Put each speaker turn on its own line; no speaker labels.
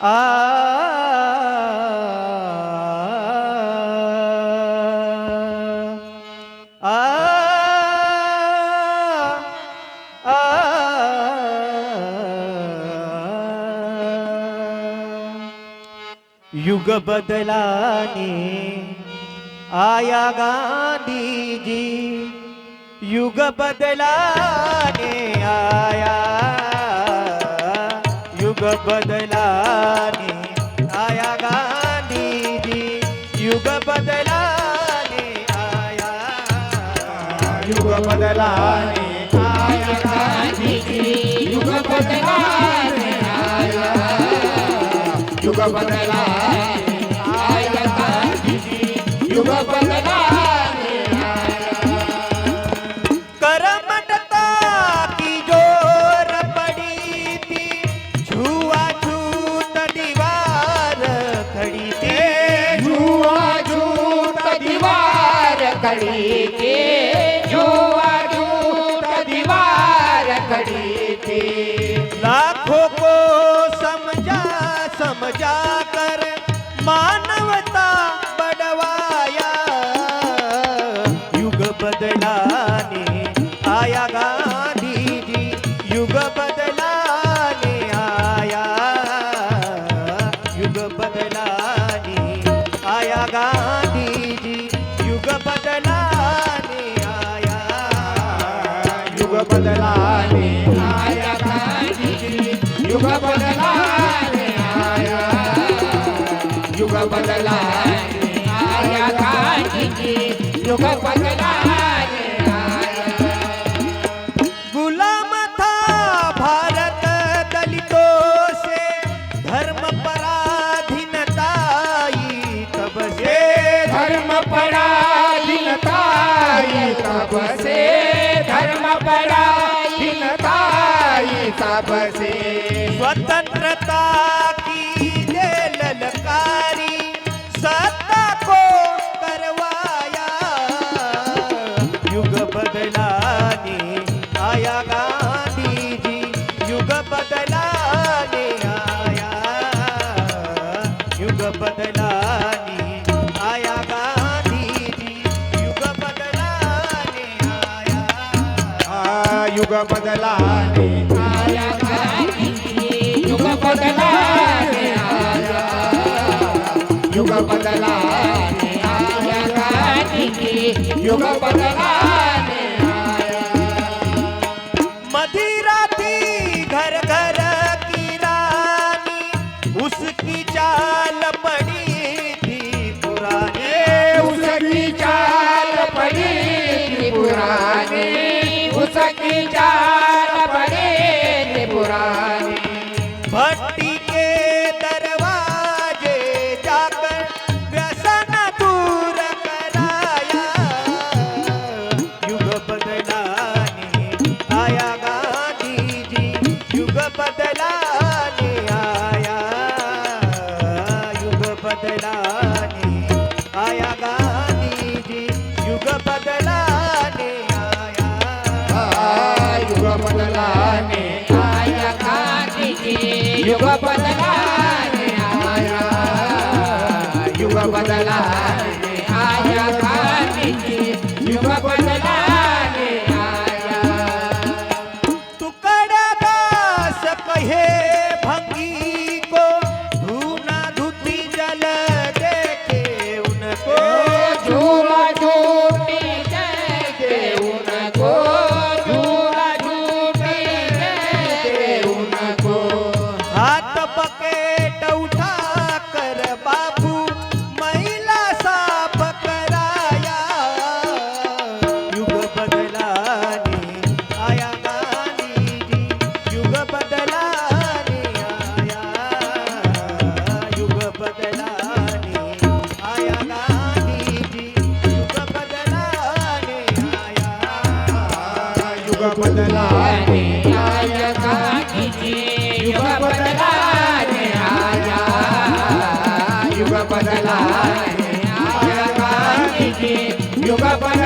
आ आ युग बदलाने आया गांधी जी, युग बदलाने आया, युग बदलाने आया गांधी जी, युग बदलाने आया,
युग बदलाने आया गांधी जी, युग बदलाने आया, युग बदलाने आया गांधी जी, युग बदलाने आया।
करमटता की जोर पड़ी थी, छुआछूत दीवार खड़ी थी,
छुआछूत दीवार खड़ी थी, छुआछूत दीवार खड़ी थी।
लाखों को समझा समझा कर मानवता बढ़वाया, युग बदलाने आया गांधी जी, युग बदलाने आया, युग बदलाने आया गांधी जी, युग बदलाने आया,
युग बदलाने आया गांधी जी, युग बदलाने आया, युग बदलाने आया गांधी जी, युग बदलाने आया।
गुलाम था भारत दलितों से, धर्म पराधीनता आई तब से,
धर्म पराधीनता आई तब से, धर्म पराधीनता आई तब से।
स्वतंत्रता की ये ललकारी सत्ता को करवाया, युग बदलाने आया गांधी जी, युग बदलाने आया, युग बदलाने आया गांधी जी, युग बदलाने आया,
युग बदलाने आया गांधी जी, युग बदलाने आया, युग बदलाने आया गांधी जी, युग बदलाने आया।
मदिरा थी घर घर की रानी, उसकी चाल पड़ी थी पुरानी,
उसकी चाल पड़ी थी पुरानी, उसकी चाल पड़ी थी पुरानी।
भट्टी के दरवाजे जाकर व्यसन दूर कराया, युग बदलाने आया गांधी जी, युग बदलाने आया, युग बदलाने आया गांधी जी, युग बदलाने आया,
युग बदलाने आया गांधी जी, युग बदलाने आया, युग बदलाने आया गांधी जी, युग बदलाने आया।
तुकड़ा दास कहे भंगी को, धूना धुती जल देखे उनको,
झूला झूठी कहते उनको, झूला झूठी कहते उनको।
हाथ बकेट उठा कर बाबू महिला साफ कराया, युग बदलाने आया गांधी जी, युग बदलाने आया, युग बदलाने आया गांधी जी, युग बदलाने आया,
युग बदलाने आया गांधी जी, युग बदलाने आया, युग बदलाने आया गांधी जी, युग बदलाने